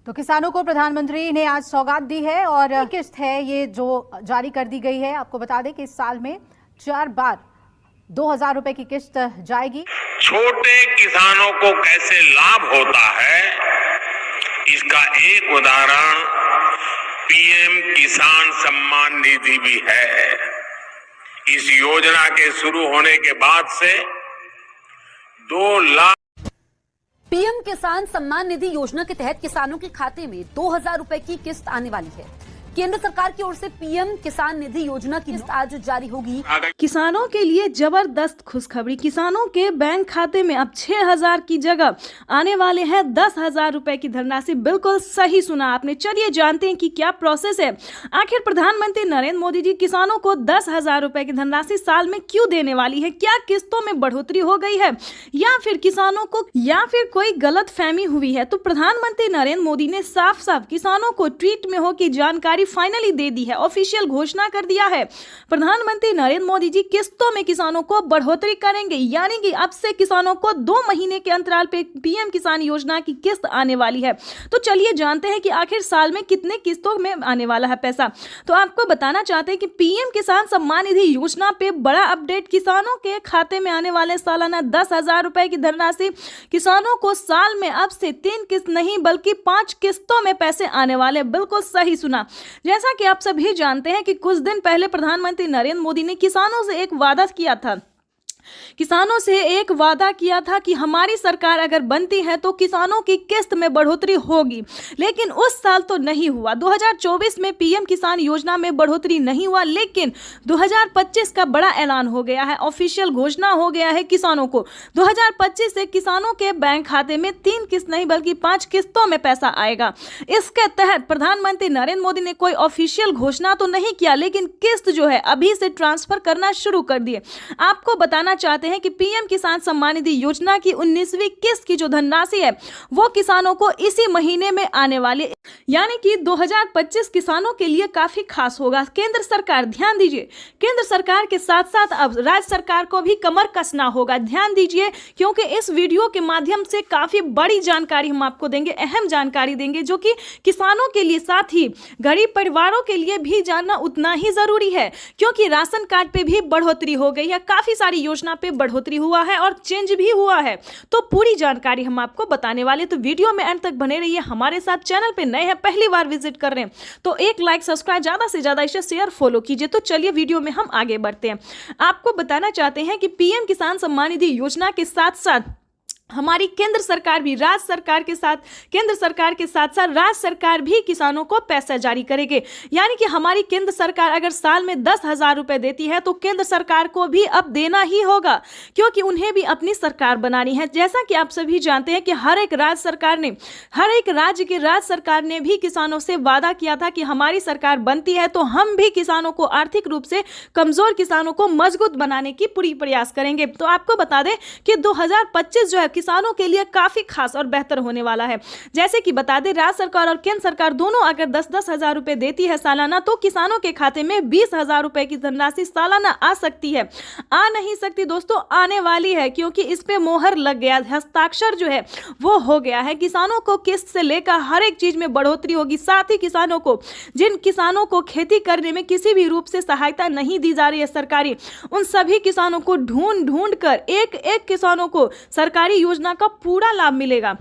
तो किसानों को प्रधानमंत्री ने आज सौगात दी है और किस्त है ये जो जारी कर दी गई है। आपको बता दें कि इस साल में 4 बार 2000 रुपए की किस्त जाएगी। छोटे किसानों को कैसे लाभ होता है, इसका एक उदाहरण पीएम किसान सम्मान निधि भी है। इस योजना के शुरू होने के बाद से 2 लाख पीएम किसान सम्मान निधि योजना के तहत किसानों के खाते में 2000 रुपए की किस्त आने वाली है। केंद्र सरकार की ओर से पीएम किसान निधि योजना की किस्त आज जारी होगी। किसानों के लिए जबरदस्त खुशखबरी। किसानों के बैंक खाते में अब 6000 की जगह आने वाले हैं 10,000 रुपए की धनराशि। बिल्कुल सही सुना आपने। चलिए जानते हैं कि क्या प्रोसेस है। आखिर प्रधानमंत्री नरेंद्र मोदी जी किसानों को 10,000 रुपए की धनराशि साल में क्यों देने वाली है? क्या किस्तों में बढ़ोतरी हो गई है या फिर किसानों को कोई गलत फहमी हुई है? तो प्रधानमंत्री नरेंद्र मोदी ने साफ साफ किसानों को ट्वीट में हो की जानकारी फाइनली दे दी है, ऑफिशियल घोषणा कर दिया है। प्रधानमंत्री नरेंद्र मोदी जी किस्तों में किसानों को बढ़ोतरी करेंगे, यानी कि अब से किसानों को 2 महीने के अंतराल पे पीएम किसान योजना की किस्त आने वाली है। तो चलिए जानते हैं कि आखिर साल में कितने किस्तों में आने वाला है पैसा। तो आपको बताना चाहते हैं कि पीएम किसान सम्मान निधि योजना पे बड़ा अपडेट। किसानों के खाते में आने वाले सालाना 10,000 रुपए की धनराशि। किसानों को साल में अब से 3 किस्त नहीं बल्कि 5 किस्तों में पैसे आने वाले। बिल्कुल सही सुना। जैसा कि आप सभी जानते हैं कि कुछ दिन पहले प्रधानमंत्री नरेंद्र मोदी ने किसानों से एक वादा किया था। किसानों से एक वादा किया था कि हमारी सरकार अगर बनती है तो किसानों की किस्त में बढ़ोतरी होगी, लेकिन उस साल तो नहीं हुआ। 2024 में पीएम किसान योजना में बढ़ोतरी नहीं हुआ, लेकिन 2025 का बड़ा ऐलान हो गया है, ऑफिशियल घोषणा हो गया है किसानों को। 2025 से किसानों के बैंक खाते में 3 किस्त नहीं बल्कि 5 किस्तों में पैसा आएगा। इसके तहत प्रधानमंत्री नरेंद्र मोदी ने कोई ऑफिशियल घोषणा तो नहीं किया, लेकिन किस्त जो है अभी से ट्रांसफर करना शुरू कर दिए। आपको बताना चाहते हैं कि पीएम किसान सम्मान निधि योजना की 19वीं किस्त की जो धनराशि है वो किसानों को इसी महीने में आने वाली, यानी कि 2025 किसानों के लिए काफी खास होगा। केंद्र सरकार, ध्यान दीजिए, केंद्र सरकार के साथ साथ अब राज्य सरकार को भी कमर कसना होगा। ध्यान दीजिए, क्योंकि इस वीडियो के माध्यम से काफी बड़ी जानकारी हम आपको देंगे, अहम जानकारी देंगे, जो कि किसानों के लिए साथ ही गरीब परिवारों के लिए भी जानना उतना ही जरूरी है, क्योंकि राशन कार्ड पे भी बढ़ोतरी हो गई है, काफी सारी योजना पे बढ़ोतरी हुआ है और चेंज भी हुआ है। तो पूरी जानकारी हम आपको बताने वाले, तो वीडियो में अंत तक बने रहिए हमारे साथ। चैनल पे नए हैं, पहली बार विजिट कर रहे हैं तो एक लाइक, सब्सक्राइब, ज्यादा से ज्यादा इसे शेयर, फॉलो कीजिए। तो चलिए वीडियो में हम आगे बढ़ते हैं। आपको बताना चाहते हैं कि पीएम किसान सम्मान निधि योजना के साथ साथ हमारी केंद्र सरकार भी राज्य सरकार के साथ, केंद्र सरकार के साथ साथ राज्य सरकार भी किसानों को पैसा जारी करेंगे। यानी कि हमारी केंद्र सरकार अगर साल में 10,000 रुपए देती है तो केंद्र सरकार को भी अब देना ही होगा, क्योंकि उन्हें भी अपनी सरकार बनानी है। जैसा कि आप सभी जानते हैं कि हर एक राज्य राज्य की राज्य सरकार ने भी किसानों से वादा किया था कि हमारी सरकार बनती है तो हम भी किसानों को, आर्थिक रूप से कमजोर किसानों को मजबूत बनाने की पूरी प्रयास करेंगे। तो आपको बता दें कि 2025 जो है किसानों के लिए काफी खास और बेहतर होने वाला है। जैसे कि बता दें, राज्य सरकार और केंद्र सरकार दोनों अगर 10-10 हजार रुपए देती है सालाना, तो किसानों के खाते में 20,000 रुपए की धनराशि सालाना आ सकती है। आ नहीं सकती दोस्तों, आने वाली है, क्योंकि इस पे मोहर लग गया, हस्ताक्षर जो है वो हो गया है। किसानों को किस्त से लेकर हर एक चीज में बढ़ोतरी होगी। साथ ही किसानों को, जिन किसानों को खेती करने में किसी भी रूप से सहायता नहीं दी जा रही है सरकारी, उन सभी किसानों को ढूंढ कर एक एक किसानों को सरकारी योजना का पूरा लाभ मिलेगा।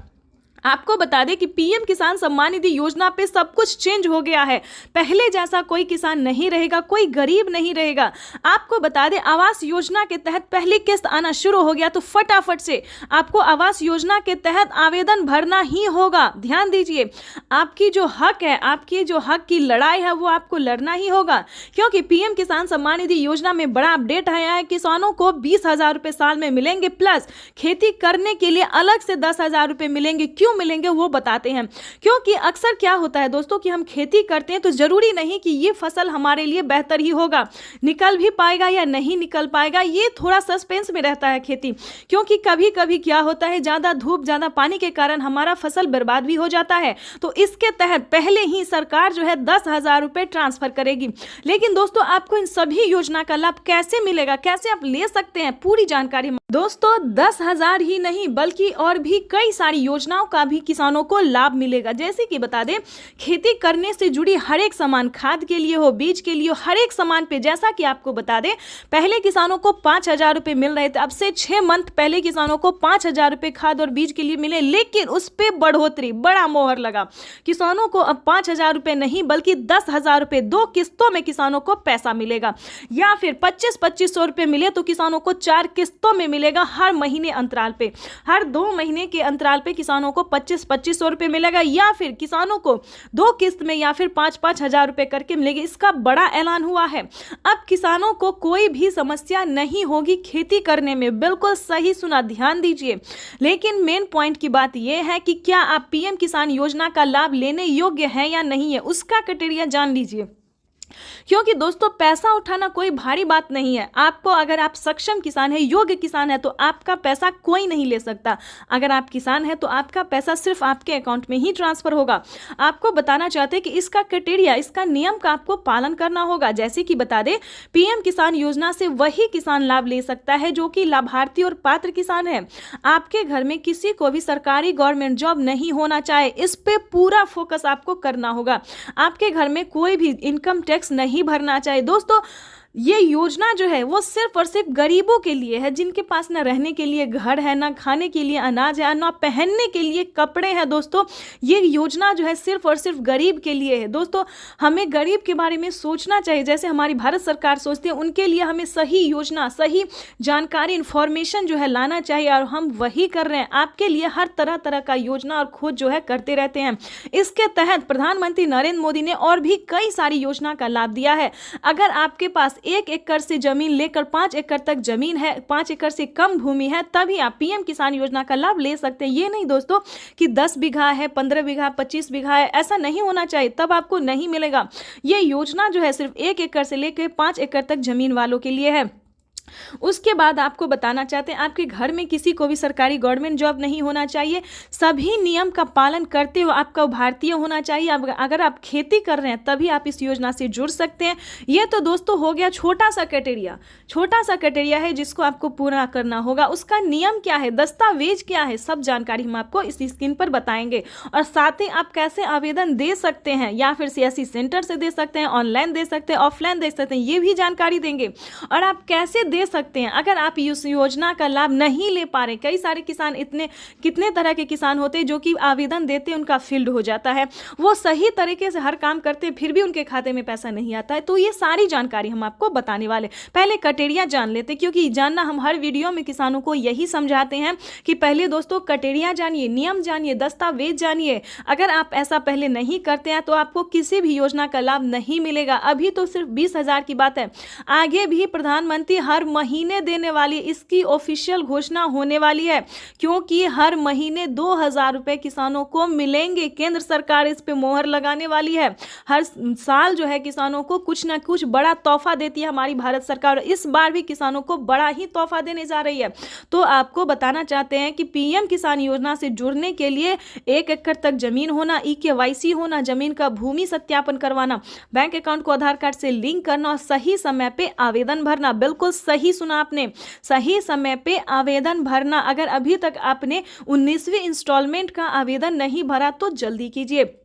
आपको बता दें कि पीएम किसान सम्मान निधि योजना पे सब कुछ चेंज हो गया है। पहले जैसा कोई किसान नहीं रहेगा, कोई गरीब नहीं रहेगा। आपको बता दें, आवास योजना के तहत पहली किस्त आना शुरू हो गया, तो फटाफट से आपको आवास योजना के तहत आवेदन भरना ही होगा। ध्यान दीजिए, आपकी जो हक है, आपकी जो हक की लड़ाई है वो आपको लड़ना ही होगा, क्योंकि पीएम किसान सम्मान निधि योजना में बड़ा अपडेट आया है। किसानों को 20,000 रुपए साल में मिलेंगे, प्लस खेती करने के लिए अलग से 10,000 रुपए मिलेंगे। क्यों मिलेंगे वो बताते हैं, क्योंकि अक्सर क्या होता है दोस्तों कि हम खेती करते हैं तो जरूरी नहीं कि ये फसल हमारे लिए बेहतर ही होगा, निकल भी पाएगा या नहीं निकल पाएगा, ये थोड़ा सस्पेंस में रहता है खेती। क्योंकि कभी कभी क्या होता है, ज्यादा धूप, ज्यादा पानी के कारण हमारा फसल बर्बाद भी हो जाता है। तो इसके तहत पहले ही सरकार जो है 10,000 रुपए ट्रांसफर करेगी। लेकिन दोस्तों, आपको इन सभी योजना का लाभ कैसे मिलेगा, कैसे आप ले सकते हैं, पूरी जानकारी दोस्तों 10,000 ही नहीं बल्कि और भी कई सारी योजनाओं का भी किसानों को लाभ मिलेगा। जैसे कि बता दें, खेती करने से जुड़ी हर एक सामान, खाद के लिए हो, बीज के लिए हो, हर एक सामान पे जैसा कि आपको बता दें, पहले किसानों को 5,000 रुपये मिल रहे थे। अब से 6 मंथ पहले किसानों को 5,000 रुपये खाद और बीज के लिए मिले, लेकिन उस पर बढ़ोतरी, बड़ा मोहर लगा। किसानों को अब 5,000 रुपये नहीं बल्कि 10,000 रुपये 2 किस्तों में किसानों को पैसा मिलेगा, या फिर 25-2500 रुपये मिले तो किसानों को 4 किस्तों में मिलेगा। हर महीने अंतराल पे, हर 2 महीने के अंतराल पे किसानों को 25-2500 रुपये मिलेगा, या फिर किसानों को 2 किस्त में या फिर 5-5 हजार रुपये करके मिलेगी। इसका बड़ा ऐलान हुआ है। अब किसानों को कोई भी समस्या नहीं होगी खेती करने में। बिल्कुल सही सुना, ध्यान दीजिए। लेकिन मेन पॉइंट की बात यह है कि क्या आप पीएम किसान योजना का लाभ लेने योग्य हैं या नहीं है, उसका क्राइटेरिया जान लीजिए। क्योंकि दोस्तों पैसा उठाना कोई भारी बात नहीं है। आपको, अगर आप सक्षम किसान है, योग्य किसान है, तो आपका पैसा कोई नहीं ले सकता। अगर आप किसान है तो आपका पैसा सिर्फ आपके अकाउंट में ही ट्रांसफर होगा। आपको बताना चाहते हैं कि इसका क्राइटेरिया, इसका नियम का आपको पालन करना होगा। जैसे कि बता दें, पीएम किसान योजना से वही किसान लाभ ले सकता है जो कि लाभार्थी और पात्र किसान है। आपके घर में किसी को भी सरकारी गवर्नमेंट जॉब नहीं होना चाहे, इस पे पूरा फोकस आपको करना होगा। आपके घर में कोई भी इनकम टैक्स नहीं भरना चाहिए। दोस्तों ये योजना जो है वो सिर्फ और सिर्फ गरीबों के लिए है, जिनके पास ना रहने के लिए घर है, ना खाने के लिए अनाज है, ना पहनने के लिए कपड़े हैं। दोस्तों ये योजना जो है सिर्फ और सिर्फ गरीब के लिए है। दोस्तों हमें गरीब के बारे में सोचना चाहिए, जैसे हमारी भारत सरकार सोचती है। उनके लिए हमें सही योजना, सही जानकारी, इंफॉर्मेशन जो है लाना चाहिए, और हम वही कर रहे हैं। आपके लिए हर तरह तरह का योजना और खोज जो है करते रहते हैं। इसके तहत प्रधानमंत्री नरेंद्र मोदी ने और भी कई सारी योजना का लाभ दिया है। अगर आपके पास 1 एकड़ से जमीन लेकर 5 एकड़ तक जमीन है, 5 एकड़ से कम भूमि है, तभी आप पीएम किसान योजना का लाभ ले सकते हैं। ये नहीं दोस्तों कि 10 बीघा है, 15 बीघा, 25 बीघा है, ऐसा नहीं होना चाहिए, तब आपको नहीं मिलेगा। ये योजना जो है सिर्फ 1 एकड़ से लेकर 5 एकड़ तक जमीन वालों के लिए है। उसके बाद आपको बताना चाहते हैं, आपके घर में किसी को भी सरकारी गवर्नमेंट जॉब नहीं होना चाहिए। सभी नियम का पालन करते हुए आपका भारतीय होना चाहिए। अगर आप खेती कर रहे हैं तभी आप इस योजना से जुड़ सकते हैं। ये तो दोस्तों हो गया छोटा सा क्राइटेरिया है जिसको आपको पूरा करना होगा। उसका नियम क्या है, दस्तावेज क्या है, सब जानकारी हम आपको इस स्क्रीन पर बताएंगे। और साथ ही आप कैसे आवेदन दे सकते हैं, या फिर सीएससी सेंटर से दे सकते हैं, ऑनलाइन दे सकते हैं, ऑफलाइन दे सकते हैं, ये भी जानकारी देंगे। और आप कैसे दे सकते हैं अगर आप इस योजना का लाभ नहीं ले पा रहे। कई सारे किसान, कितने तरह के किसान होते हैं जो कि आवेदन देते हैं, उनका फील्ड हो जाता है, वो सही तरीके से हर काम करते हैं, फिर भी उनके खाते में पैसा नहीं आता है। तो ये सारी जानकारी हम आपको बताने वाले। पहले क्राइटेरिया जान लेते, क्योंकि जानना हम हर वीडियो में किसानों को यही समझाते हैं कि पहले दोस्तों क्राइटेरिया जानिए, नियम जानिए, दस्तावेज जानिए। अगर आप ऐसा पहले नहीं करते हैं तो आपको किसी भी योजना का लाभ नहीं मिलेगा। अभी तो सिर्फ 20,000 की बात है, आगे भी प्रधानमंत्री हर महीने देने वाली, इसकी ऑफिशियल घोषणा होने वाली है, क्योंकि हर महीने 2,000 रुपए किसानों को मिलेंगे। केंद्र सरकार इस पे मोहर लगाने वाली है। हर साल जो है किसानों को कुछ ना कुछ बड़ा तोहफा देती है हमारी भारत सरकार, और इस बार भी किसानों को बड़ा ही तोहफा देने जा रही है। तो आपको बताना चाहते हैं कि पीएम किसान योजना से जुड़ने के लिए 1 एकड़ तक जमीन होना, EKYC होना, जमीन का भूमि सत्यापन करवाना, बैंक अकाउंट को आधार कार्ड से लिंक करना और सही समय पे आवेदन भरना। बिल्कुल सही सुना आपने, सही समय पे आवेदन भरना। अगर अभी तक आपने 19वीं इंस्टॉलमेंट का आवेदन नहीं भरा तो जल्दी कीजिए।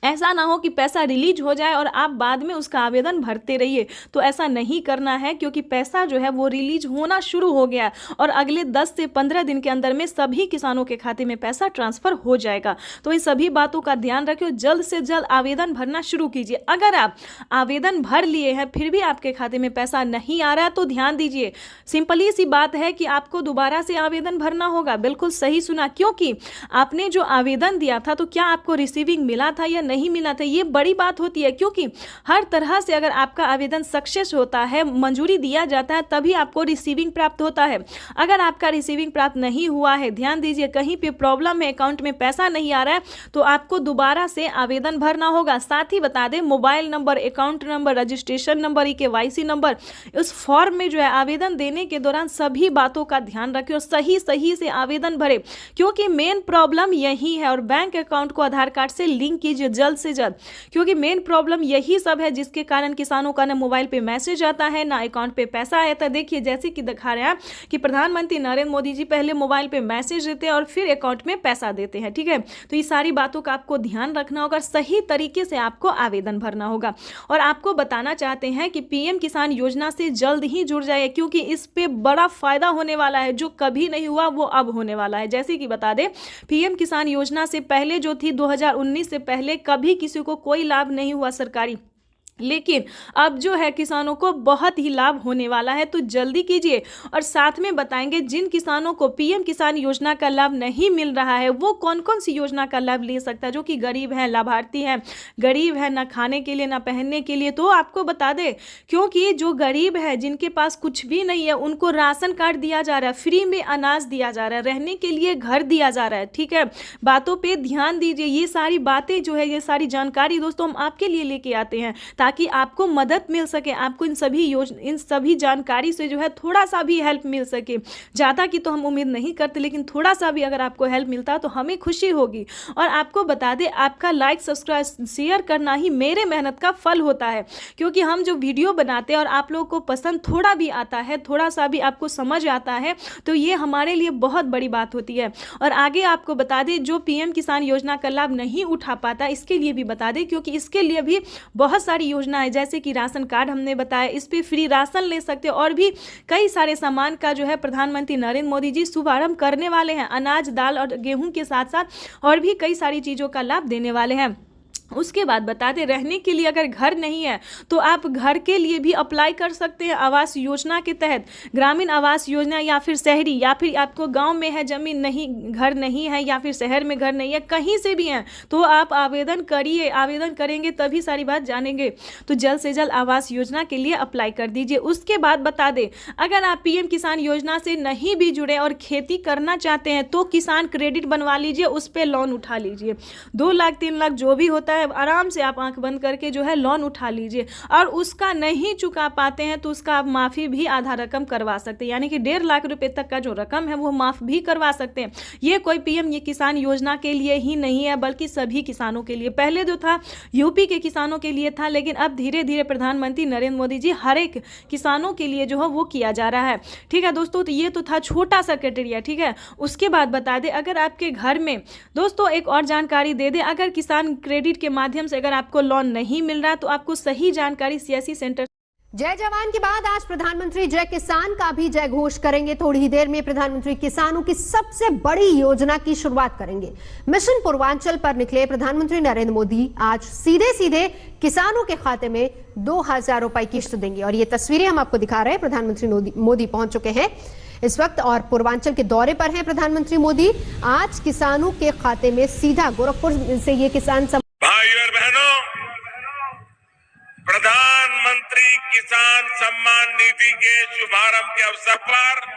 ऐसा ना हो कि पैसा रिलीज हो जाए और आप बाद में उसका आवेदन भरते रहिए, तो ऐसा नहीं करना है, क्योंकि पैसा जो है वो रिलीज होना शुरू हो गया और अगले 10 से 15 दिन के अंदर में सभी किसानों के खाते में पैसा ट्रांसफर हो जाएगा। तो इन सभी बातों का ध्यान रखिए, जल्द से जल्द आवेदन भरना शुरू कीजिए। अगर आप आवेदन भर लिए हैं फिर भी आपके खाते में पैसा नहीं आ रहा है तो ध्यान दीजिए, सिंपली सी बात है कि आपको दोबारा से आवेदन भरना होगा। बिल्कुल सही सुना, क्योंकि आपने जो आवेदन दिया था तो क्या आपको रिसीविंग मिला था या नहीं मिला था, ये बड़ी बात होती है। क्योंकि हर तरह से अगर आपका आवेदन सक्सेस होता है, मंजूरी दिया जाता है, तभी आपको रिसीविंग प्राप्त होता है। अगर आपका रिसीविंग प्राप्त नहीं हुआ है, ध्यान दीजिए, कहीं पे प्रॉब्लम है, अकाउंट में पैसा नहीं आ रहा है, तो आपको दोबारा से आवेदन भरना होगा। साथ ही बता दें, mobile number, account number, registration number, EKYC number, उस फॉर्म में जो है आवेदन देने के दौरान सभी बातों का ध्यान रखें और सही से आवेदन भरे, क्योंकि मेन प्रॉब्लम यही है। और बैंक अकाउंट को आधार कार्ड से लिंक कीजिए। जल्द से जल्द, क्योंकि मेन प्रॉब्लम यही सब है जिसके कारण किसानों का ना मोबाइल पे मैसेज आता है ना अकाउंट पे पैसा आता है। देखिए जैसे कि दिखा रहे हैं कि प्रधानमंत्री नरेंद्र मोदी जी पहले मोबाइल पे मैसेज देते हैं और फिर अकाउंट में पैसा देते हैं। ठीक है, तो ये सारी बातों का आपको ध्यान रखना होगा, सही तरीके से आपको आवेदन भरना होगा। और आपको बताना चाहते हैं कि पीएम किसान योजना से जल्द ही जुड़ जाए, क्योंकि इस पे बड़ा फायदा होने वाला है, जो कभी नहीं हुआ वो अब होने वाला है। जैसे कि बता दें, पीएम किसान योजना से पहले जो थी 2019 से पहले कभी किसी को कोई लाभ नहीं हुआ सरकारी, लेकिन अब जो है किसानों को बहुत ही लाभ होने वाला है। तो जल्दी कीजिए। और साथ में बताएंगे जिन किसानों को पीएम किसान योजना का लाभ नहीं मिल रहा है वो कौन कौन सी योजना का लाभ ले सकता है, जो कि गरीब है, लाभार्थी है, गरीब है, ना खाने के लिए ना पहनने के लिए। तो आपको बता दें, क्योंकि जो गरीब है, जिनके पास कुछ भी नहीं है, उनको राशन कार्ड दिया जा रहा है, फ्री में अनाज दिया जा रहा है, रहने के लिए घर दिया जा रहा है। ठीक है, बातों पर ध्यान दीजिए। ये सारी बातें जो है, ये सारी जानकारी दोस्तों हम आपके लिए लेके आते हैं ताकि आपको मदद मिल सके, आपको इन सभी जानकारी से जो है थोड़ा सा भी हेल्प मिल सके। ज़्यादा की तो हम उम्मीद नहीं करते, लेकिन थोड़ा सा भी अगर आपको हेल्प मिलता तो हमें खुशी होगी। और आपको बता दें, आपका लाइक सब्सक्राइब शेयर करना ही मेरे मेहनत का फल होता है, क्योंकि हम जो वीडियो बनाते हैं और आप लोगों को पसंद थोड़ा भी आता है, थोड़ा सा भी आपको समझ आता है, तो ये हमारे लिए बहुत बड़ी बात होती है। और आगे आपको बता दें, जो पीएम किसान योजना का लाभ नहीं उठा पाता इसके लिए भी बता दें, क्योंकि इसके लिए भी बहुत सारी योजना है, जैसे कि राशन कार्ड हमने बताया, इस पे फ्री राशन ले सकते हैं। और भी कई सारे सामान का जो है प्रधानमंत्री नरेंद्र मोदी जी शुभारंभ करने वाले हैं। अनाज, दाल और गेहूं के साथ साथ और भी कई सारी चीज़ों का लाभ देने वाले हैं। उसके बाद बता दें, रहने के लिए अगर घर नहीं है तो आप घर के लिए भी अप्लाई कर सकते हैं आवास योजना के तहत, ग्रामीण आवास योजना, या फिर शहरी, या फिर आपको गांव में है जमीन नहीं, घर नहीं है, या फिर शहर में घर नहीं है, कहीं से भी हैं तो आप आवेदन करिए। आवेदन करेंगे तभी सारी बात जानेंगे। तो जल्द से जल्द आवास योजना के लिए अप्लाई कर दीजिए। उसके बाद बता दें, अगर आप पीएम किसान योजना से नहीं भी जुड़े और खेती करना चाहते हैं तो किसान क्रेडिट बनवा लीजिए, उस पर लोन उठा लीजिए। 2 लाख 3 लाख जो भी होता है आराम से आप आंख बंद करके जो है लोन उठा लीजिए। और उसका नहीं चुका पाते हैं तो उसका आप माफ़ी भी आधा रकम करवा सकते हैं, यानी कि 1.5 लाख रुपए तक का जो रकम है वो माफ़ भी करवा सकते हैं। ये कोई पीएम ये किसान योजना के लिए ही नहीं है, बल्कि सभी किसानों के लिए। पहले जो था यूपी के किसानों के लिए था, लेकिन अब धीरे धीरे प्रधानमंत्री नरेंद्र मोदी जी हर एक किसानों के लिए जो है वो किया जा रहा है। ठीक है दोस्तों, तो ये तो था छोटा सा क्राइटेरिया। ठीक है, उसके बाद बता दें, अगर आपके घर में दोस्तों एक और जानकारी दे दें, अगर किसान क्रेडिट के माध्यम से अगर आपको लोन नहीं मिल रहा तो आपको सही जानकारी सीएससी सेंटर। जय जवान के बाद आज प्रधानमंत्री जय किसान का भी जय घोष करेंगे। थोड़ी ही देर में प्रधानमंत्री किसानों की सबसे बड़ी योजना की शुरुआत करेंगे। मिशन पूर्वांचल पर निकले प्रधानमंत्री नरेंद्र मोदी आज सीधे सीधे किसानों के खाते में 2000 रुपए की किस्त देंगे। और ये तस्वीरें हम आपको दिखा रहे हैं, प्रधानमंत्री मोदी पहुंच चुके हैं इस वक्त और पूर्वांचल के दौरे पर हैं प्रधानमंत्री मोदी। आज किसानों के खाते में सीधा गोरखपुर से ये किसान भाइयों और बहनों, प्रधानमंत्री किसान सम्मान निधि के शुभारंभ के अवसर पर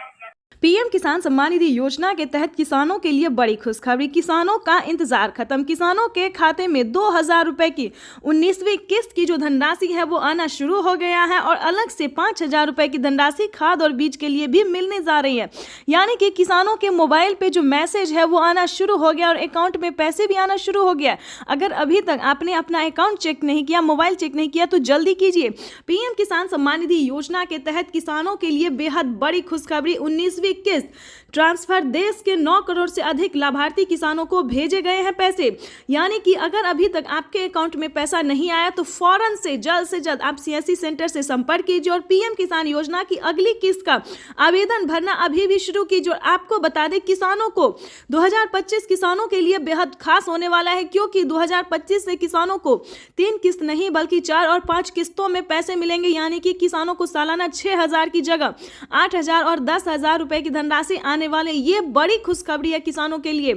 पीएम किसान सम्मान निधि योजना के तहत किसानों के लिए बड़ी खुशखबरी। किसानों का इंतजार खत्म। किसानों के खाते में 2000 रुपए की 19वीं किस्त की जो धनराशि है वो आना शुरू हो गया है और अलग से 5000 रुपए की धनराशि खाद और बीज के लिए भी मिलने जा रही है। यानी कि किसानों के मोबाइल पे जो मैसेज है वो आना शुरू हो गया और अकाउंट में पैसे भी आना शुरू हो गया। अगर अभी तक आपने अपना अकाउंट चेक नहीं किया, मोबाइल चेक नहीं किया तो जल्दी कीजिए। पीएम किसान सम्मान निधि योजना के तहत किसानों के लिए बेहद बड़ी खुशखबरी। 19वीं किस्त ट्रांसफर, देश के 9 करोड़ से अधिक लाभार्थी किसानों को भेजे गए हैं पैसे। यानी कि अगर अभी तक आपके अकाउंट में पैसा नहीं आया तो फौरन से जल्द आप सीएससी सेंटर से संपर्क कीजिए और पीएम किसान योजना की अगली किस्त का आवेदन भरना अभी भी शुरू कीजिए। और आपको बता दें, किसानों को 2025 किसानों के लिए बेहद खास होने वाला है, क्योंकि 2025 से किसानों को 3 किस्त नहीं बल्कि 4 और 5 किस्तों में पैसे मिलेंगे। यानी कि किसानों को सालाना 6000 की जगह 8000 और 10000 रुपए की धनराशि आने वाले। ये बड़ी खुशखबरी है किसानों के लिए।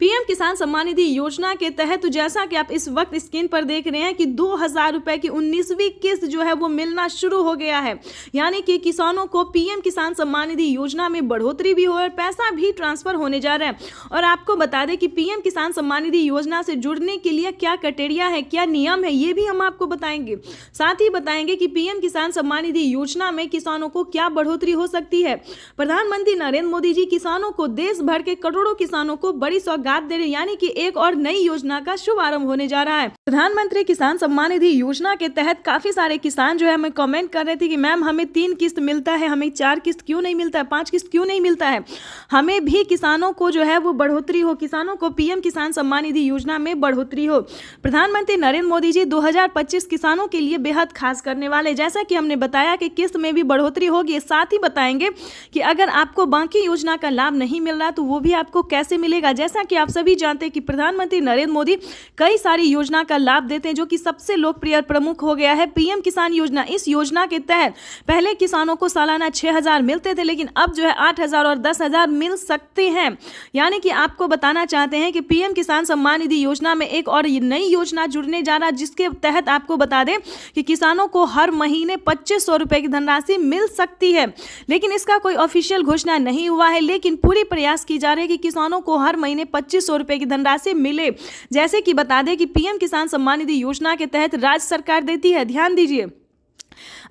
पीएम किसान सम्मान निधि योजना के तहत जैसा कि आप इस वक्त स्क्रीन पर देख रहे हैं कि 2000 रुपए की 19वीं किस्त जो है वो मिलना शुरू हो गया है। यानी कि किसानों को पीएम किसान सम्मान निधि योजना में बढ़ोतरी भी हो और पैसा भी ट्रांसफर होने जा रहा है। और आपको बता दें कि पीएम किसान सम्मान निधि योजना से जुड़ने के लिए क्या क्राइटेरिया है, क्या नियम है, ये भी हम आपको बताएंगे। साथ ही बताएंगे कि पीएम किसान सम्मान निधि योजना में किसानों को क्या बढ़ोतरी हो सकती है। प्रधानमंत्री नरेंद्र मोदी जी किसानों को, देश भर के करोड़ों किसानों को बड़ी सौगात सौगात दे रहे हैं, यानी कि एक और नई योजना का शुभारंभ होने जा रहा है। प्रधानमंत्री किसान सम्मान निधि योजना के तहत काफी सारे किसान जो है हमें कमेंट कर रहे थे कि मैम हमें 3 किस्त मिलता है, हमें 4 किस्त क्यों नहीं मिलता है, 5 किस्त क्यों नहीं मिलता है। हमें भी किसानों को जो है वो बढ़ोतरी हो, किसानों को पीएम किसान सम्मान निधि योजना में बढ़ोतरी हो। प्रधानमंत्री नरेंद्र मोदी जी 2025 किसानों के लिए बेहद खास करने वाले, जैसा कि हमने बताया कि किस्त में भी बढ़ोतरी होगी। साथ ही बताएंगे कि अगर आपको बाकी योजना का लाभ नहीं मिल रहा तो वो भी आपको कैसे मिलेगा। जैसा कि आप सभी जानते हैं कि प्रधानमंत्री नरेंद्र मोदी कई सारी योजना का लाभ देते हैं, जो कि सबसे लोकप्रिय और प्रमुख हो गया है पीएम किसान योजना। इस योजना के तहत पहले किसानों को सालाना 6,000 मिलते थे, लेकिन अब जो है 8,000 और 10,000 मिल सकते हैं। यानी कि आपको बताना चाहते हैं कि पीएम किसान सम्मान निधि योजना में एक और नई योजना जुड़ने जा रहा है, जिसके तहत आपको बता दें कि किसानों को हर महीने 2,500 रुपए की धनराशि मिल सकती है। लेकिन इसका कोई ऑफिशियल घोषणा नहीं हुआ है, लेकिन पूरी प्रयास की जा रही है कि किसानों को हर महीने 2,500 रुपए की धनराशि मिले। जैसे कि बता दें कि पीएम किसान सम्मान निधि योजना के तहत राज्य सरकार देती है, ध्यान दीजिए।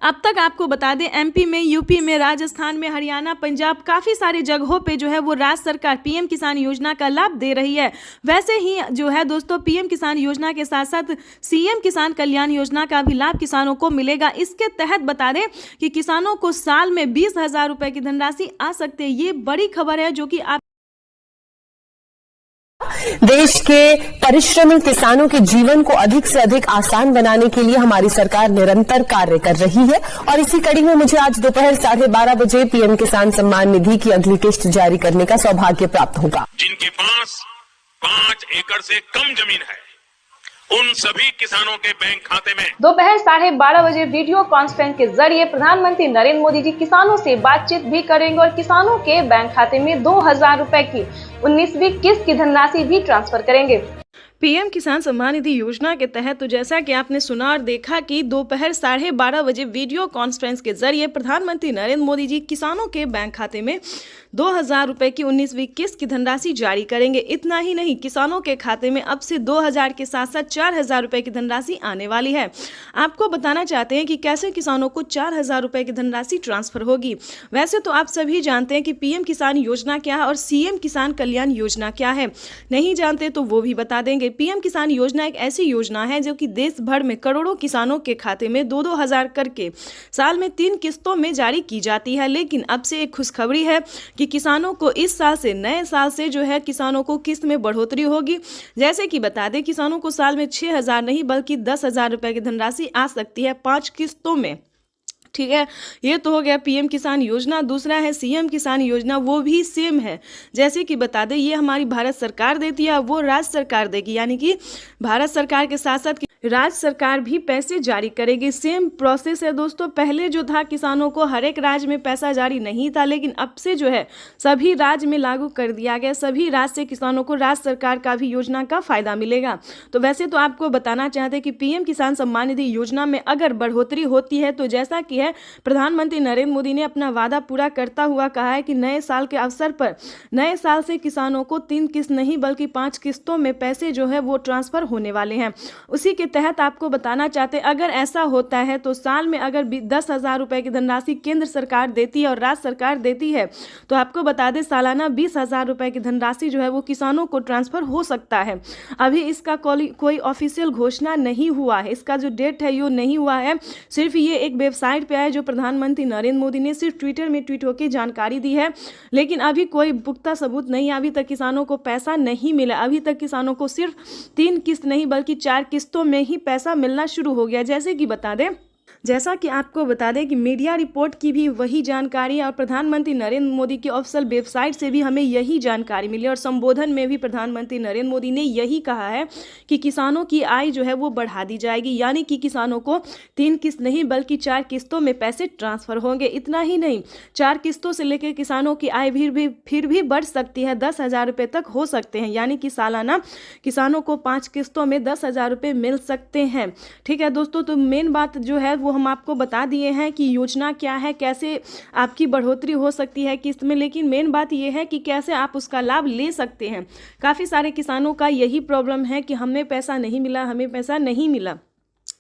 अब तक आपको बता दें एमपी में, यूपी में, राजस्थान में, हरियाणा, पंजाब, काफ़ी सारे जगहों पे जो है वो राज्य सरकार पीएम किसान योजना का लाभ दे रही है। वैसे ही जो है दोस्तों पीएम किसान योजना के साथ साथ सीएम किसान कल्याण योजना का भी लाभ किसानों को मिलेगा। इसके तहत बता दें कि किसानों को साल में 20,000 रुपए की धनराशि आ सकती है। ये बड़ी खबर है जो कि आप देश के परिश्रमी किसानों के जीवन को अधिक से अधिक आसान बनाने के लिए हमारी सरकार निरंतर कार्य कर रही है और इसी कड़ी में मुझे आज दोपहर 12:30 बजे पीएम किसान सम्मान निधि की अगली किस्त जारी करने का सौभाग्य प्राप्त होगा। जिनके पास 5 एकड़ से कम जमीन है, उन सभी किसानों के बैंक खाते में दोपहर 12:30 बजे वीडियो कॉन्फ्रेंस के जरिए प्रधानमंत्री नरेंद्र मोदी जी किसानों से बातचीत भी करेंगे और किसानों के बैंक खाते में 2,000 रुपए की 19वीं किस्त की धनराशि भी ट्रांसफर करेंगे। पीएम किसान सम्मान निधि योजना के तहत तो जैसा कि आपने सुना और देखा कि दोपहर 12:30 बजे वीडियो कॉन्फ्रेंस के जरिए प्रधानमंत्री नरेंद्र मोदी जी किसानों के बैंक खाते में 2,000 रुपए की 19वीं किस्त की धनराशि जारी करेंगे। इतना ही नहीं, किसानों के खाते में अब से 2,000 के साथ साथ 4,000 रुपए की धनराशि आने वाली है। आपको बताना चाहते हैं कि कैसे किसानों को 4,000 रुपए की धनराशि ट्रांसफर होगी। वैसे तो आप सभी जानते हैं कि पीएम किसान योजना क्या है और सीएम किसान कल्याण योजना क्या है। नहीं जानते तो वो भी बता देंगे। पीएम किसान योजना एक ऐसी योजना है जो कि देश भर में करोड़ों किसानों के खाते में 2-2 हज़ार करके साल में 3 किस्तों में जारी की जाती है। लेकिन अब से एक खुशखबरी है कि किसानों को इस साल से, नए साल से जो है किसानों को किस्त में बढ़ोतरी होगी। जैसे कि बता दें, किसानों को साल में 6,000 नहीं बल्कि 10,000 रुपए की धनराशि आ सकती है 5 किस्तों में। ठीक है, ये तो हो गया पीएम किसान योजना। दूसरा है सीएम किसान योजना, वो भी सेम है। जैसे कि बता दें, ये हमारी भारत सरकार देती है, वो राज्य सरकार देगी, यानी कि भारत सरकार के साथ साथ राज्य सरकार भी पैसे जारी करेगी। सेम प्रोसेस है दोस्तों। पहले जो था किसानों को हर एक राज्य में पैसा जारी नहीं था, लेकिन अब से जो है सभी राज्य में लागू कर दिया गया। सभी राज्य से किसानों को राज्य सरकार का भी योजना का फायदा मिलेगा। तो वैसे तो आपको बताना चाहते हैं कि पीएम किसान सम्मान निधि योजना में अगर बढ़ोतरी होती है तो जैसा कि है प्रधानमंत्री नरेंद्र मोदी ने अपना वादा पूरा करता हुआ कहा है कि नए साल के अवसर पर नए साल से किसानों को 3 किस्त नहीं बल्कि 5 किस्तों में पैसे जो है वो ट्रांसफर होने वाले हैं। उसी के तहत आपको बताना चाहते हैं, अगर ऐसा होता है तो साल में अगर 10,000 रुपए की धनराशि केंद्र सरकार देती है और राज्य सरकार देती है तो आपको बता दें सालाना 20,000 रुपए की धनराशि जो है वो किसानों को ट्रांसफर हो सकता है। अभी इसका कोई ऑफिशियल घोषणा नहीं हुआ है, इसका जो डेट है ये नहीं हुआ है। सिर्फ ये एक वेबसाइट पे है जो प्रधानमंत्री नरेंद्र मोदी ने सिर्फ ट्विटर में ट्वीट होकर जानकारी दी है, लेकिन अभी कोई पुख्ता सबूत नहीं। अभी तक किसानों को पैसा नहीं मिला। अभी तक किसानों को सिर्फ 3 किस्त नहीं बल्कि 4 किस्तों में ही पैसा मिलना शुरू हो गया। जैसे कि बता दें, जैसा कि आपको बता दें कि मीडिया रिपोर्ट की भी वही जानकारी है और प्रधानमंत्री नरेंद्र मोदी की ऑफिशियल वेबसाइट से भी हमें यही जानकारी मिली और संबोधन में भी प्रधानमंत्री नरेंद्र मोदी ने यही कहा है कि किसानों की आय जो है वो बढ़ा दी जाएगी, यानी कि किसानों को 3 किस्त नहीं बल्कि 4 किस्तों में पैसे ट्रांसफर होंगे। इतना ही नहीं, 4 किस्तों से लेकर किसानों की आय फिर भी बढ़ सकती है, 10,000 रुपये तक हो सकते हैं, यानी कि सालाना किसानों को 5 किस्तों में 10,000 रुपये मिल सकते हैं। ठीक है दोस्तों, तो मेन बात जो है वो हम आपको बता दिए हैं कि योजना क्या है, कैसे आपकी बढ़ोतरी हो सकती है किस्त में, लेकिन मेन बात यह है कि कैसे आप उसका लाभ ले सकते हैं। काफ़ी सारे किसानों का यही प्रॉब्लम है कि हमें पैसा नहीं मिला, हमें पैसा नहीं मिला।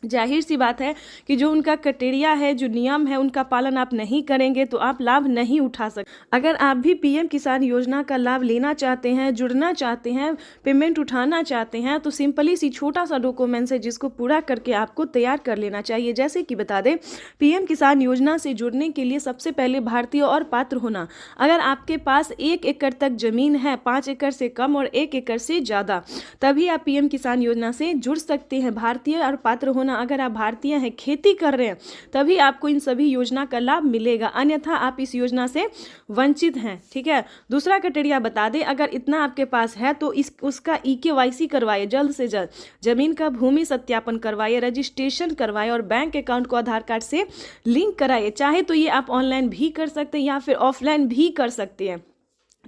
जाहिर सी बात है कि जो उनका क्राइटेरिया है, जो नियम है, उनका पालन आप नहीं करेंगे तो आप लाभ नहीं उठा सकते। अगर आप भी पीएम किसान योजना का लाभ लेना चाहते हैं, जुड़ना चाहते हैं, पेमेंट उठाना चाहते हैं, तो सिंपली सी छोटा सा डॉक्यूमेंट्स है जिसको पूरा करके आपको तैयार कर लेना चाहिए। जैसे कि बता दें, पीएम किसान योजना से जुड़ने के लिए सबसे पहले भारतीय और पात्र होना। अगर आपके पास 1 एकड़ तक जमीन है, 5 एकड़ से कम और 1 एकड़ से ज़्यादा, तभी आप पीएम किसान योजना से जुड़ सकते हैं। भारतीय और पात्र होना, अगर आप भारतीय हैं, खेती कर रहे हैं, तभी आपको इन सभी योजना का लाभ मिलेगा, अन्यथा आप इस योजना से वंचित हैं। ठीक है। दूसरा क्राइटेरिया बता दें, अगर इतना आपके पास है तो उसका EKYC करवाइए, जल्द से जल्द जमीन का भूमि सत्यापन करवाइए, रजिस्ट्रेशन करवाइए और बैंक अकाउंट को आधार कार्ड से लिंक कराइए। चाहे तो ये आप ऑनलाइन भी कर सकते हैं या फिर ऑफलाइन भी कर सकते हैं।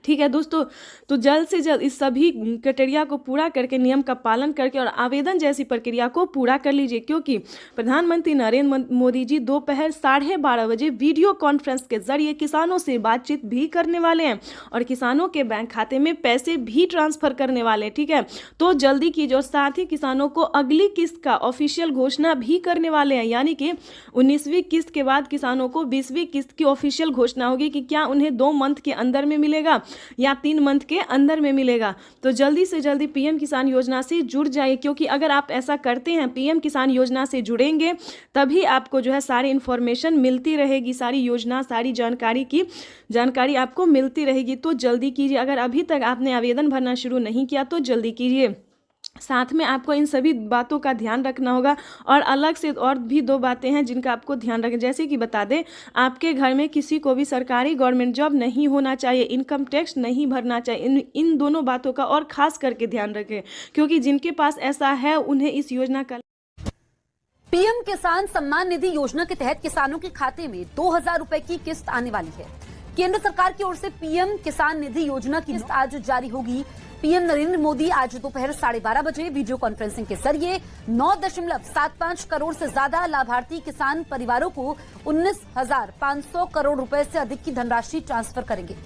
ठीक है दोस्तों, तो जल्द से जल्द इस सभी क्राइटेरिया को पूरा करके, नियम का पालन करके और आवेदन जैसी प्रक्रिया को पूरा कर लीजिए, क्योंकि प्रधानमंत्री नरेंद्र मोदी जी दोपहर 12:30 बजे वीडियो कॉन्फ्रेंस के जरिए किसानों से बातचीत भी करने वाले हैं और किसानों के बैंक खाते में पैसे भी ट्रांसफर करने वाले हैं। ठीक है, तो जल्दी कीजिए और साथ ही किसानों को अगली किस्त का ऑफिशियल घोषणा भी करने वाले हैं, यानी कि 19वीं किस्त के बाद किसानों को 20वीं किस्त की ऑफिशियल घोषणा होगी कि क्या उन्हें 2 मंथ के अंदर में मिलेगा या 3 मंथ के अंदर में मिलेगा। तो जल्दी से जल्दी पीएम किसान योजना से जुड़ जाइए, क्योंकि अगर आप ऐसा करते हैं, पीएम किसान योजना से जुड़ेंगे, तभी आपको जो है सारी इन्फॉर्मेशन मिलती रहेगी, सारी योजना, सारी जानकारी आपको मिलती रहेगी। तो जल्दी कीजिए। अगर अभी तक आपने आवेदन भरना शुरू नहीं किया तो जल्दी कीजिए। साथ में आपको इन सभी बातों का ध्यान रखना होगा और अलग से और भी 2 बातें हैं जिनका आपको ध्यान रखें। जैसे कि बता दें, आपके घर में किसी को भी सरकारी गवर्नमेंट जॉब नहीं होना चाहिए, इनकम टैक्स नहीं भरना चाहिए। इन दोनों बातों का और खास करके ध्यान रखें, क्योंकि जिनके पास ऐसा है उन्हें इस योजना का पीएम किसान सम्मान निधि योजना के तहत किसानों के खाते में 2000 रुपए की किस्त आने वाली है। केंद्र सरकार की ओर से पीएम किसान निधि योजना की किस्त आज जारी होगी। पीएम नरेंद्र मोदी आज दोपहर 12:30 बजे वीडियो कॉन्फ्रेंसिंग के जरिए 9.75 करोड़ से ज्यादा लाभार्थी किसान परिवारों को 19,500 करोड़ रुपए से अधिक की धनराशि ट्रांसफर करेंगे।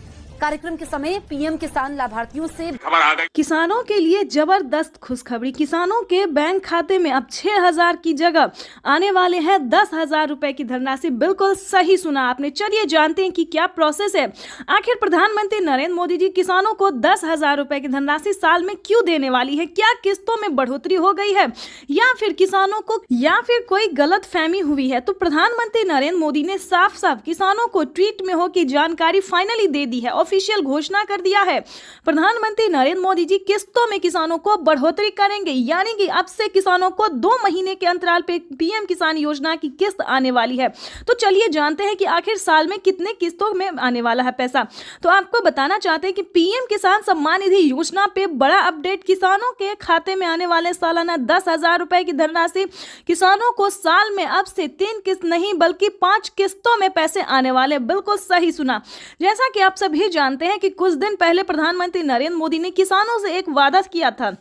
कार्यक्रम के समय पीएम किसान लाभार्थियों से किसानों के लिए जबरदस्त खुशखबरी। किसानों के बैंक खाते में अब 6,000 की जगह आने वाले हैं 10,000 रुपए की धनराशि। बिल्कुल सही सुना आपने। चलिए जानते हैं कि क्या प्रोसेस है। आखिर प्रधानमंत्री नरेंद्र मोदी जी किसानों को 10,000 रुपए की धनराशि साल में क्यों देने वाली है? क्या किस्तों में बढ़ोतरी हो गई है या फिर किसानों को कोई गलत फहमी हुई है? तो प्रधानमंत्री नरेंद्र मोदी ने साफ साफ किसानों को ट्वीट में हो की जानकारी फाइनली दे दी है, ऑफिशियल घोषणा कर दिया है। प्रधानमंत्री नरेंद्र मोदी जी किस्तों में किसानों को बढ़ोतरी करेंगे, यानी कि अब से किसानों को 2 महीने के अंतराल पे पीएम किसान योजना की किस्त आने वाली है। तो चलिए जानते हैं कि आखिर साल में कितने किस्तों में आने वाला है पैसा। तो आपको बताना चाहते हैं कि पीएम किसान सम्मान निधि योजना पे बड़ा अपडेट। किसानों के खाते में आने वाले सालाना 10,000 रुपए की धनराशि किसानों को साल में अब से 3 किस्त नहीं बल्कि 5 किस्तों में पैसे आने वाले। बिल्कुल सही सुना। जैसा कि आप सभी जानते हैं कि कुछ दिन पहले प्रधानमंत्री नरेंद्र मोदी ने किसानों से एक वादा किया था।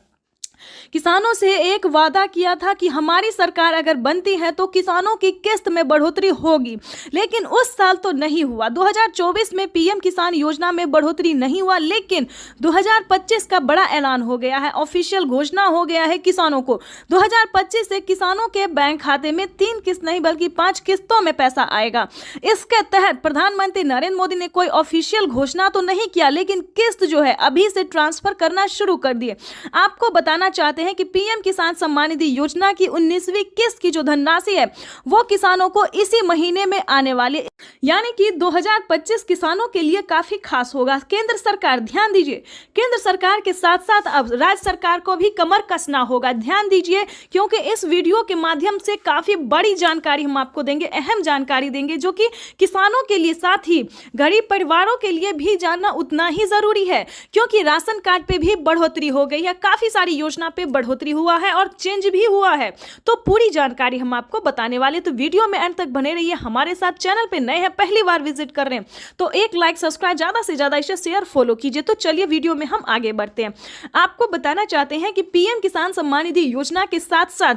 किसानों से एक वादा किया था कि हमारी सरकार अगर बनती है तो किसानों की किस्त में बढ़ोतरी होगी, लेकिन उस साल तो नहीं हुआ। 2024 में पीएम किसान योजना में बढ़ोतरी नहीं हुआ, लेकिन 2025 का बड़ा ऐलान हो गया है, ऑफिशियल घोषणा हो गया है किसानों को। 2025 से किसानों के बैंक खाते में 3 किस्त नहीं बल्कि 5 किस्तों में पैसा आएगा। इसके तहत प्रधानमंत्री नरेंद्र मोदी ने कोई ऑफिशियल घोषणा तो नहीं किया, लेकिन किस्त जो है अभी से ट्रांसफर करना शुरू कर दिए। आपको बताना चाहते हैं कि पीएम किसान सम्मान निधि योजना की 19वीं किस्त की जो धनराशि है वो किसानों को इसी महीने में आने वाली, यानी कि 2025 किसानों के लिए काफी खास होगा। केंद्र सरकार, ध्यान दीजिए, केंद्र सरकार के साथ साथ अब राज्य सरकार को भी कमर कसना होगा। ध्यान दीजिए, क्योंकि इस वीडियो के माध्यम से काफी बड़ी जानकारी हम आपको देंगे, अहम जानकारी देंगे, जो कि किसानों के लिए साथ ही गरीब परिवारों के लिए भी जानना उतना ही जरूरी है, क्योंकि राशन कार्ड पे भी बढ़ोतरी हो गई है, काफी सारी योजना पे बढ़ोतरी हुआ है और चेंज भी हुआ है। तो पूरी जानकारी हम आपको बताने वाले, तो वीडियो में अंत तक बने रहिए हमारे साथ। चैनल पे नए हैं, पहली बार विजिट कर रहे हैं तो एक लाइक, सब्सक्राइब, ज्यादा से ज्यादा इसे शेयर, फॉलो कीजिए। तो चलिए वीडियो में हम आगे बढ़ते हैं। आपको बताना चाहते हैं कि पीएम किसान सम्मान निधि योजना के साथ साथ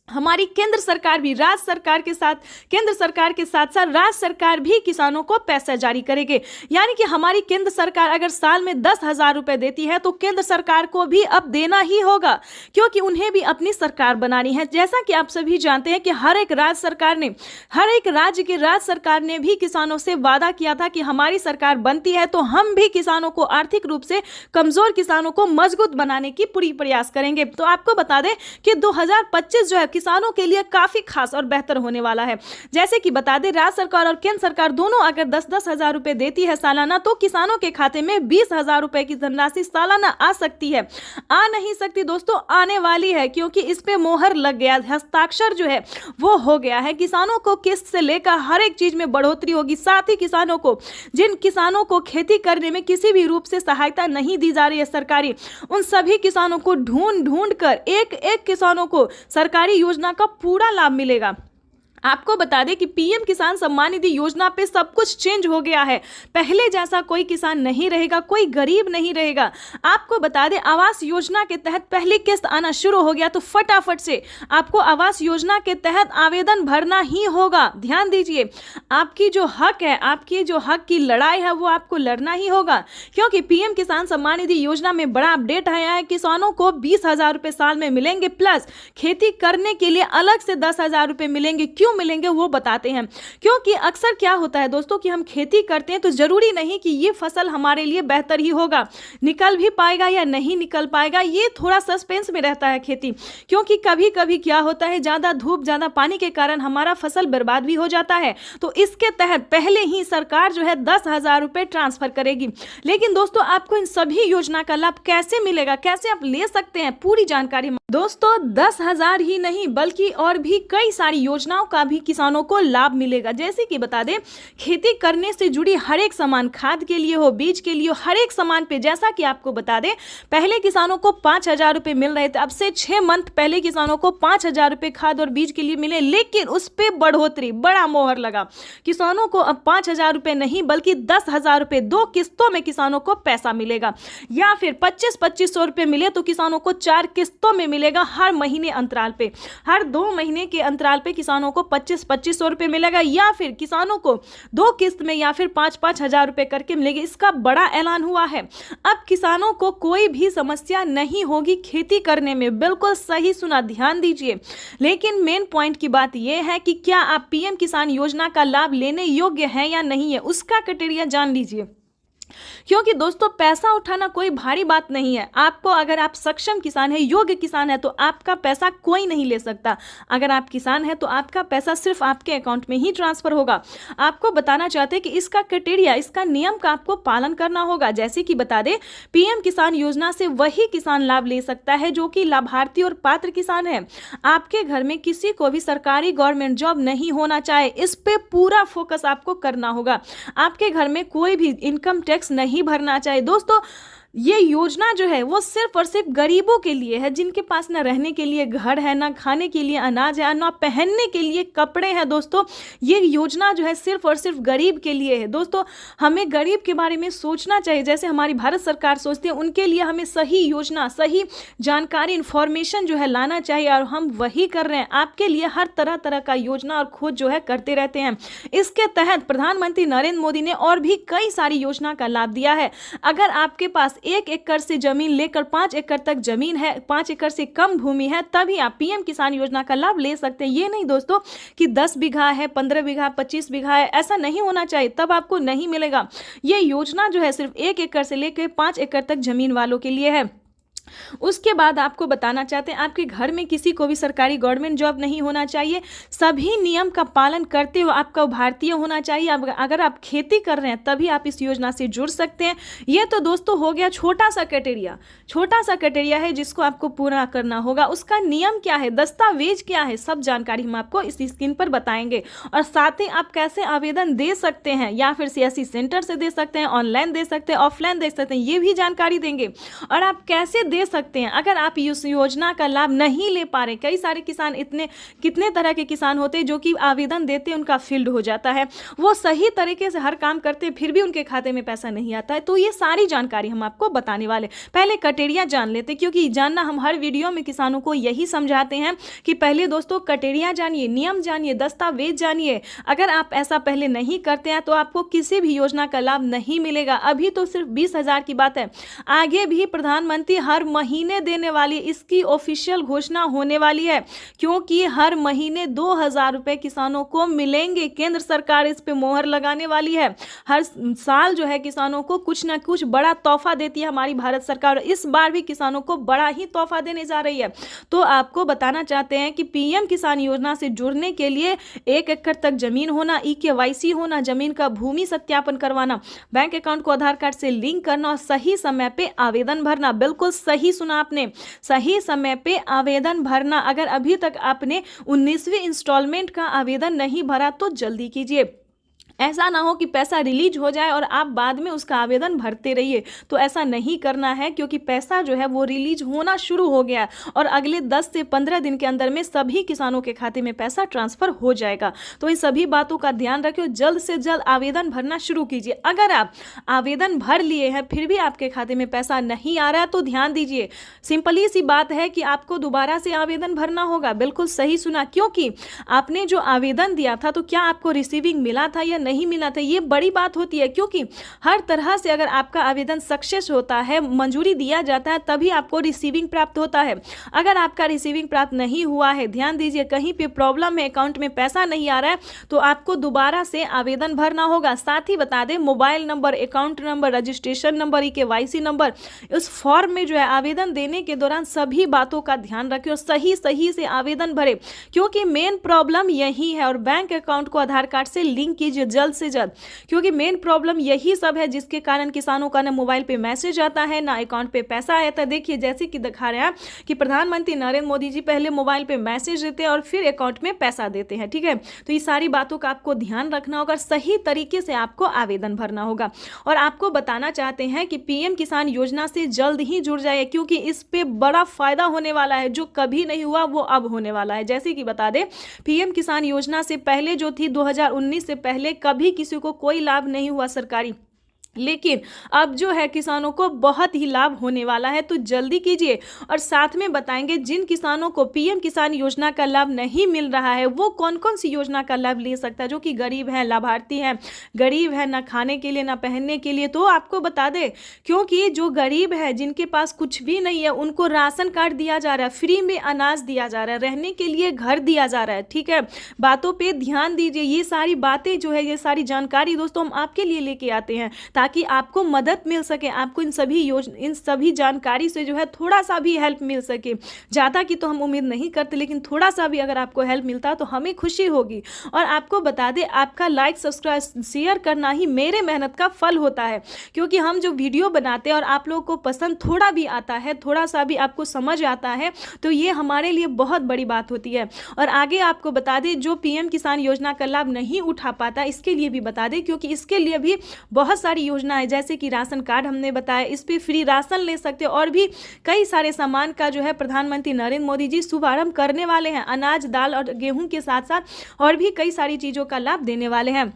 हमारी केंद्र सरकार भी राज्य सरकार के साथ, केंद्र सरकार के साथ साथ राज्य सरकार भी किसानों को पैसा जारी करेंगे। यानी कि हमारी केंद्र सरकार अगर साल में 10,000 रुपए देती है तो केंद्र सरकार को भी अब देना ही होगा, क्योंकि उन्हें भी अपनी सरकार बनानी है। जैसा कि आप सभी जानते हैं कि हर एक राज्य की राज्य सरकार ने भी किसानों से वादा किया था कि हमारी सरकार बनती है तो हम भी किसानों को, आर्थिक रूप से कमजोर किसानों को मजबूत बनाने की पूरी प्रयास करेंगे। तो आपको बता दें कि 2025 जो है किसानों के लिए काफी खास और बेहतर होने वाला है। जैसे कि बता दें, राज्य सरकार और केंद्र सरकार दोनों अगर 10-10 हजार रुपए देती है सालाना, तो किसानों के खाते में 20,000 रुपए की धनराशि सालाना आ सकती है। आ नहीं सकती दोस्तों, आने वाली है, क्योंकि इस पे मोहर लग गया, हस्ताक्षर जो है वो हो गया है। किसानों को किस्त से लेकर हर एक चीज में बढ़ोतरी होगी। साथ ही किसानों को, जिन किसानों को खेती करने में किसी भी रूप से सहायता नहीं दी जा रही है सरकारी, उन सभी किसानों को ढूंढ कर एक एक किसानों को सरकारी योजना का पूरा लाभ मिलेगा। आपको बता दें कि पीएम किसान सम्मान निधि योजना पे सब कुछ चेंज हो गया है। पहले जैसा कोई किसान नहीं रहेगा, कोई गरीब नहीं रहेगा। आपको बता दें, आवास योजना के तहत पहली किस्त आना शुरू हो गया, तो फटाफट से आपको आवास योजना के तहत आवेदन भरना ही होगा। ध्यान दीजिए, आपकी जो हक है, आपकी जो हक की लड़ाई है, वो आपको लड़ना ही होगा, क्योंकि पीएम किसान सम्मान निधि योजना में बड़ा अपडेट आया है। किसानों को 20,000 रुपए साल में मिलेंगे, प्लस खेती करने के लिए अलग से 10,000 रुपए मिलेंगे। क्यों मिलेंगे वो बताते हैं। क्योंकि अक्सर क्या होता है दोस्तों कि हम खेती करते हैं तो जरूरी नहीं कि ये फसल हमारे लिए बेहतर ही होगा, निकल भी पाएगा या नहीं निकल पाएगा, ये थोड़ा सस्पेंस में रहता है खेती। क्योंकि कभी कभी क्या होता है, ज्यादा धूप, ज्यादा पानी के कारण हमारा फसल बर्बाद भी हो जाता है। तो इसके तहत पहले ही सरकार जो है 10,000 रुपए ट्रांसफर करेगी। लेकिन दोस्तों, आपको इन सभी योजना का लाभ कैसे मिलेगा, कैसे आप ले सकते हैं, पूरी जानकारी दोस्तों 10,000 ही नहीं बल्कि और भी कई सारी योजनाओं का भी किसानों को लाभ मिलेगा। जैसे कि बता दें, खेती करने से जुड़ी हर एक सामान, खाद के लिए हो, बीज के लिए हो, हर एक सामान पे, जैसा कि आपको बता दें, पहले किसानों को 5,000 रुपए मिल रहे थे। अब से 6 मंथ पहले किसानों को 5,000 रुपए खाद और बीज के लिए मिले, लेकिन उस पर बढ़ोतरी, बड़ा मोहर लगा। किसानों को अब 5,000 रुपए नहीं बल्कि 10,000 रुपए 2 किस्तों में किसानों को पैसा मिलेगा। या फिर 25-2500 रुपए मिले तो किसानों को 4 किस्तों में मिलेगा, हर महीने अंतराल पे। हर 2 महीने के अंतराल पे किसानों को 25-2500 रुपए मिलेगा, या फिर किसानों को 2 किस्त में या फिर 5-5 हजार रुपए करके मिलेगी। इसका बड़ा ऐलान हुआ है। अब किसानों को कोई भी समस्या नहीं होगी खेती करने में। बिल्कुल सही सुना, ध्यान दीजिए। लेकिन मेन पॉइंट की बात यह है कि क्या आप पीएम किसान योजना का लाभ लेने योग्य हैं या नहीं है, उसका क्राइटेरिया जान लीजिए। क्योंकि दोस्तों, पैसा उठाना कोई भारी बात नहीं है। आपको, अगर आप सक्षम किसान है, योग्य किसान है, तो आपका पैसा कोई नहीं ले सकता। अगर आप किसान है तो आपका पैसा सिर्फ आपके अकाउंट में ही ट्रांसफर होगा। आपको बताना चाहते हैं कि इसका क्राइटेरिया, इसका नियम का आपको पालन करना होगा। जैसे कि बता दें, पीएम किसान योजना से वही किसान लाभ ले सकता है जो कि लाभार्थी और पात्र किसान है। आपके घर में किसी को भी सरकारी गवर्नमेंट जॉब नहीं होना चाहे, इस पे पूरा फोकस आपको करना होगा। आपके घर में कोई भी इनकम टैक्स नहीं भरना चाहिए। दोस्तों, ये योजना जो है वो सिर्फ और सिर्फ गरीबों के लिए है, जिनके पास ना रहने के लिए घर है, ना खाने के लिए अनाज है, ना पहनने के लिए कपड़े हैं। दोस्तों, ये योजना जो है सिर्फ और सिर्फ गरीब के लिए है। दोस्तों, हमें गरीब के बारे में सोचना चाहिए, जैसे हमारी भारत सरकार सोचती है। उनके लिए हमें सही योजना, सही जानकारी, इंफॉर्मेशन जो है लाना चाहिए, और हम वही कर रहे हैं। आपके लिए हर तरह तरह का योजना और खोज जो है करते रहते हैं। इसके तहत प्रधानमंत्री नरेंद्र मोदी ने और भी कई सारी योजना का लाभ दिया है। अगर आपके पास 1 एकड़ से जमीन लेकर 5 एकड़ तक जमीन है, 5 एकड़ से कम भूमि है, तभी आप पीएम किसान योजना का लाभ ले सकते हैं। ये नहीं दोस्तों कि 10 बीघा है, 15 बीघा, 25 बीघा है, ऐसा नहीं होना चाहिए, तब आपको नहीं मिलेगा। ये योजना जो है सिर्फ 1 एकड़ से लेकर 5 एकड़ तक जमीन वालों के लिए है। उसके बाद आपको बताना चाहते हैं, आपके घर में किसी को भी सरकारी गवर्नमेंट जॉब नहीं होना चाहिए। सभी नियम का पालन करते हुए आपका भारतीय होना चाहिए। अगर आप खेती कर रहे हैं तभी आप इस योजना से जुड़ सकते हैं। ये तो दोस्तों हो गया छोटा सा क्राइटेरिया है जिसको आपको पूरा करना होगा। उसका नियम क्या है, दस्तावेज क्या है, सब जानकारी हम आपको इस स्क्रीन पर बताएंगे। और साथ ही आप कैसे आवेदन दे सकते हैं, या फिर सीएससी सेंटर से दे सकते हैं, ऑनलाइन दे सकते हैं, ऑफलाइन दे सकते हैं, ये भी जानकारी देंगे। और आप कैसे दे ले सकते हैं। अगर आप इस योजना का लाभ नहीं ले पा रहे, कई सारे किसान कितने तरह के किसान होते हैं जो कि आवेदन देते हैं, उनका फील्ड हो जाता है, वो सही तरीके से हर काम करते हैं, फिर भी उनके खाते में पैसा नहीं आता है। तो ये सारी जानकारी हम आपको बताने वाले। पहले कटेरिया जान लेते, क्योंकि जानना हम हर वीडियो में किसानों को यही समझाते हैं कि पहले दोस्तों कटेरिया जानिए, नियम जानिए, दस्तावेज जानिए। अगर आप ऐसा पहले नहीं करते हैं तो आपको किसी भी योजना का लाभ नहीं मिलेगा। अभी तो सिर्फ 20,000 की बात है, आगे भी प्रधानमंत्री हर महीने देने वाली, इसकी ऑफिशियल घोषणा होने वाली है, क्योंकि हर महीने 2,000 रुपए किसानों को मिलेंगे। केंद्र सरकार इस पे मोहर लगाने वाली है। हर साल जो है किसानों को कुछ ना कुछ बड़ा तोहफा देती है हमारी भारत सरकार, और इस बार भी किसानों को बड़ा ही तोहफा देने जा रही है। तो आपको बताना चाहते हैं कि पीएम किसान योजना से जुड़ने के लिए 1 एकड़ तक जमीन होना, EKYC होना, जमीन का भूमि सत्यापन करवाना, बैंक अकाउंट को आधार कार्ड से लिंक करना और सही समय पे आवेदन भरना। बिल्कुल सही सुना आपने, सही समय पे आवेदन भरना। अगर अभी तक आपने 19वीं इंस्टॉलमेंट का आवेदन नहीं भरा तो जल्दी कीजिए। ऐसा ना हो कि पैसा रिलीज हो जाए और आप बाद में उसका आवेदन भरते रहिए, तो ऐसा नहीं करना है, क्योंकि पैसा जो है वो रिलीज होना शुरू हो गया और अगले 10 से 15 दिन के अंदर में सभी किसानों के खाते में पैसा ट्रांसफर हो जाएगा। तो इन सभी बातों का ध्यान रखिए, जल्द से जल्द आवेदन भरना शुरू कीजिए। अगर आप आवेदन भर लिए हैं फिर भी आपके खाते में पैसा नहीं आ रहा है तो ध्यान दीजिए, सिंपली सी बात है कि आपको दोबारा से आवेदन भरना होगा। बिल्कुल सही सुना, क्योंकि आपने जो आवेदन दिया था तो क्या आपको रिसीविंग मिला था या नहीं मिला था, ये बड़ी बात होती है। क्योंकि हर तरह से अगर आपका आवेदन सक्सेस होता है, मंजूरी दिया जाता है, तभी आपको रिसीविंग प्राप्त होता है। अगर आपका रिसीविंग प्राप्त नहीं हुआ है, ध्यान दीजिए, कहीं पे प्रॉब्लम है, अकाउंट में पैसा नहीं आ रहा है, तो आपको दोबारा से आवेदन भरना होगा। साथ ही बता दें, mobile number, account number, registration number, EKYC number, इस फॉर्म में जो है आवेदन देने के दौरान सभी बातों का ध्यान रखें और सही से आवेदन भरे, क्योंकि मेन प्रॉब्लम यही है। और बैंक अकाउंट को आधार कार्ड से लिंक कीजिए जल्द से जल्द, क्योंकि मेन प्रॉब्लम यही सब है जिसके कारण किसानों का ना मोबाइल पे मैसेज आता है, ना अकाउंट पे पैसा आता है। देखिए, जैसे कि दिखा रहे हैं कि प्रधानमंत्री नरेंद्र मोदी जी पहले मोबाइल पे मैसेज देते हैं और फिर अकाउंट में पैसा देते हैं, ठीक है। तो ये सारी बातों का आपको ध्यान रखना होगा, सही तरीके से आपको आवेदन भरना होगा। और आपको बताना चाहते हैं कि पीएम किसान योजना से जल्द ही जुड़ जाए, क्योंकि इस पे बड़ा फायदा होने वाला है, जो कभी नहीं हुआ वो अब होने वाला है। जैसे कि बता दें, पीएम किसान योजना से पहले जो थी 2019 से पहले कभी किसी को कोई लाभ नहीं हुआ सरकारी, लेकिन अब जो है किसानों को बहुत ही लाभ होने वाला है। तो जल्दी कीजिए। और साथ में बताएंगे जिन किसानों को पीएम किसान योजना का लाभ नहीं मिल रहा है वो कौन कौन सी योजना का लाभ ले सकता है, जो कि गरीब है, लाभार्थी है, गरीब है, ना खाने के लिए ना पहनने के लिए। तो आपको बता दें, क्योंकि जो गरीब है, जिनके पास कुछ भी नहीं है, उनको राशन कार्ड दिया जा रहा है, फ्री में अनाज दिया जा रहा है, रहने के लिए घर दिया जा रहा है, ठीक है। बातों पर ध्यान दीजिए। ये सारी बातें जो है, ये सारी जानकारी दोस्तों हम आपके लिए लेके आते हैं ताकि आपको मदद मिल सके, आपको इन सभी जानकारी से जो है थोड़ा सा भी हेल्प मिल सके। ज़्यादा की तो हम उम्मीद नहीं करते, लेकिन थोड़ा सा भी अगर आपको हेल्प मिलता तो हमें खुशी होगी। और आपको बता दें, आपका लाइक, सब्सक्राइब, शेयर करना ही मेरे मेहनत का फल होता है, क्योंकि हम जो वीडियो बनाते हैं और आप लोगों को पसंद थोड़ा भी आता है, थोड़ा सा भी आपको समझ आता है, तो ये हमारे लिए बहुत बड़ी बात होती है। और आगे आपको बता दें, जो पीएम किसान योजना का लाभ नहीं उठा पाता, इसके लिए भी बता दें, क्योंकि इसके लिए भी बहुत सारी योजना है, जैसे कि राशन कार्ड हमने बताया, इस पे फ्री राशन ले सकते हैं, और भी कई सारे सामान का जो है प्रधानमंत्री नरेंद्र मोदी जी शुभारंभ करने वाले हैं। अनाज, दाल और गेहूं के साथ साथ और भी कई सारी चीजों का लाभ देने वाले हैं।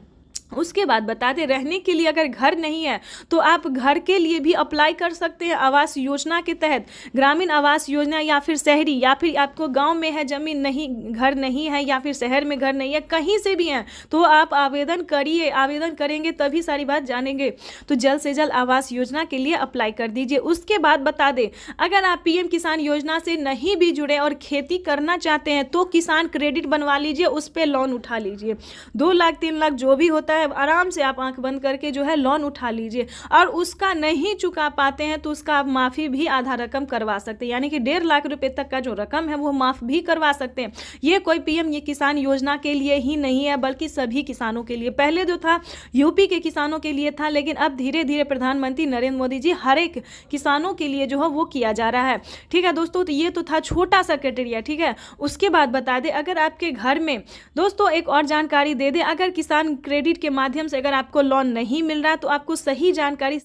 उसके बाद बता दें, रहने के लिए अगर घर नहीं है तो आप घर के लिए भी अप्लाई कर सकते हैं आवास योजना के तहत, ग्रामीण आवास योजना, या फिर शहरी, या फिर आपको गांव में है जमीन नहीं, घर नहीं है, या फिर शहर में घर नहीं है, कहीं से भी हैं तो आप आवेदन करिए। आवेदन करेंगे तभी सारी बात जानेंगे। तो जल्द से जल्द आवास योजना के लिए अप्लाई कर दीजिए। उसके बाद बता दें, अगर आप पीएम किसान योजना से नहीं भी जुड़े और खेती करना चाहते हैं तो किसान क्रेडिट बनवा लीजिए, उस पर लोन उठा लीजिए। 2 लाख 3 लाख जो भी होता है, आराम से आप आंख बंद करके जो है लोन उठा लीजिए। और उसका नहीं चुका पाते हैं तो उसका आप माफ़ी भी आधा रकम करवा सकते हैं, यानी कि 1.5 लाख रुपए तक का जो रकम है वो माफ़ भी करवा सकते हैं। ये कोई पीएम किसान योजना के लिए ही नहीं है, बल्कि सभी किसानों के लिए। पहले जो था यूपी के किसानों के लिए था, लेकिन अब धीरे धीरे प्रधानमंत्री नरेंद्र मोदी जी हर एक किसानों के लिए जो है वो किया जा रहा है, ठीक है दोस्तों। तो ये तो था छोटा सा क्राइटेरिया, ठीक है। उसके बाद बता दें, अगर आपके घर में दोस्तों एक और जानकारी दे दें, अगर किसान क्रेडिट के माध्यम से अगर आपको लोन नहीं मिल रहा है तो आपको सही जानकारी